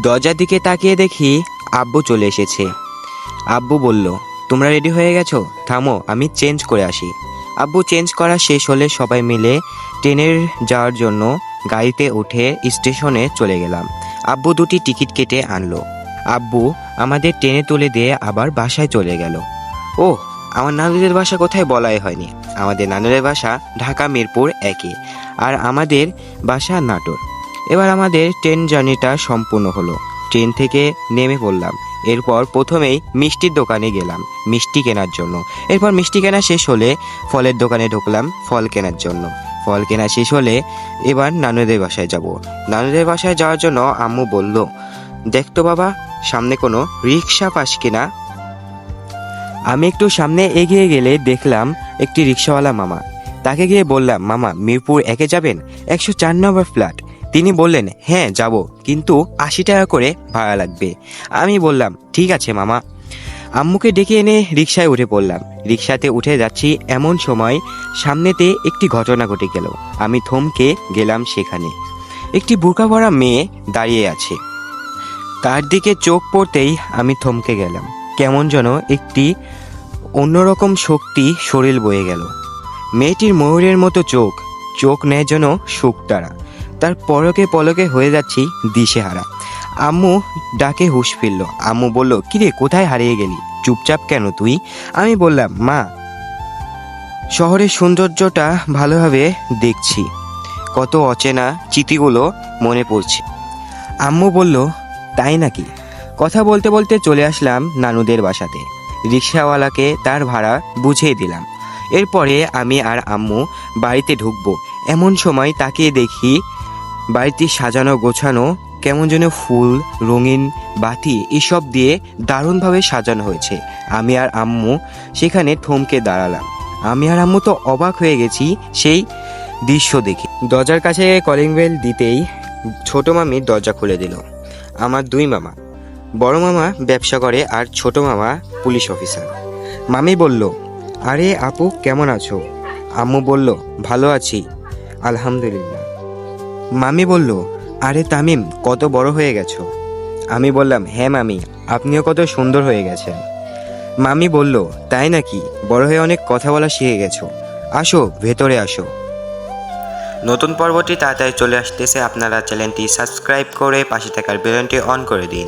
দরজার দিকে তাকিয়ে দেখি আব্বু চলে এসেছে। আব্বু বলল, তোমরা রেডি হয়ে গেছো? থামো, আমি চেঞ্জ করে আসি। আব্বু চেঞ্জ করা শেষ হলে সবাই মিলে ট্রেনের যাওয়ার জন্য গাড়িতে উঠে স্টেশনে চলে গেলাম। আব্বু দুটি টিকিট কেটে আনলো। আব্বু আমাদের ট্রেনে তুলে দিয়ে আবার বাসায় চলে গেল। ও, আমার নানুদের বাসা কোথায় বলাই হয়নি। আমাদের নানুদের বাসা ঢাকা মিরপুর 1-এ, আর আমাদের বাসা নাটোর। এবার আমাদের ট্রেন জার্নিটা সম্পূর্ণ হলো। ট্রেন থেকে নেমে পড়লাম। এরপর প্রথমেই মিষ্টির দোকানে গেলাম মিষ্টি কেনার জন্য। এরপর মিষ্টি কেনা শেষ হলে ফলের দোকানে ঢুকলাম ফল কেনার জন্য। ফল কেনা শেষ হলে এবার নানুদের বাসায় যাব। নানুদের বাসায় যাওয়ার জন্য আম্মু বলল, দেখতো বাবা, সামনে কোনো রিক্সা পাস কিনা। আমি একটু সামনে এগিয়ে গেলে দেখলাম একটি রিক্সাওয়ালা মামা। তাকে গিয়ে বললাম, মামা, মিরপুর 1-এ যাবেন? 104 নম্বর ফ্ল্যাট। তিনি বললেন, হ্যাঁ যাব, কিন্তু 80 টাকা করে ভাড়া লাগবে। আমি বললাম, ঠিক আছে মামা। আম্মুকে ডেকে এনে রিক্সায় উঠে পড়লাম। রিক্সাতে উঠে যাচ্ছি এমন সময় সামনেতে একটি ঘটনা ঘটে গেল। আমি থমকে গেলাম। সেখানে একটি বোরকা পরা মেয়ে দাঁড়িয়ে আছে। তার দিকে চোখ পড়তেই আমি থমকে গেলাম। কেমন যেন একটি অন্যরকম শক্তি শরীর বয়ে গেল। মেয়েটির ময়ূরের মতো চোখ, চোখ নেয় যেন শুকতারা। তার পলকে পলকে হয়ে যাচ্ছি দিশেহারা। আম্মু ডাকে হুঁশ ফিরল। আম্মু বলল, কিরে, কোথায় হারিয়ে গেলি? চুপচাপ কেন তুই? আমি বললাম, মা, শহরের সৌন্দর্যটা ভালোভাবে দেখছি, কত অচেনা স্মৃতিগুলো মনে পড়ছে। আম্মু বলল, তাই নাকি? কথা বলতে বলতে চলে আসলাম নানুদের বাসাতে। রিক্সাওয়ালাকে তার ভাড়া বুঝিয়ে দিলাম। এরপরে আমি আর আম্মু বাড়িতে ঢুকবো এমন সময় তাকিয়ে দেখি বাড়িটি সাজানো গোছানো, কেমন যেন ফুল, রঙিন বাতি এসব দিয়ে দারুণভাবে সাজানো হয়েছে। আমি আর আম্মু সেখানে থমকে দাঁড়ালাম। আমি আর আম্মু তো অবাক হয়ে গেছি সেই দৃশ্য দেখে। দরজার কাছে কলিং বেল দিতেই ছোট মামি দরজা খুলে দিল। আমার দুই মামা, বড় মামা ব্যবসা করে আর ছোট মামা পুলিশ অফিসার। মামি বলল, আরে আপু, কেমন আছো? আম্মু বলল, ভালো আছি, আলহামদুলিল্লাহ। মামি বলল, আরে তামিম, কত বড় হয়ে গেছো। আমি বললাম, হ্যাঁ মামি, আপনিও কত সুন্দর হয়ে গেছেন। মামি বলল, তাই নাকি? বড় হয়ে অনেক কথা বলা শিখে গেছো। আসো, ভেতরে আসো। নতুন পর্বটি তাড়াতাড়ি চলে আসতেছে। আপনারা চ্যানেলটি সাবস্ক্রাইব করে পাশে থাকার বেলনটি অন করে দিন।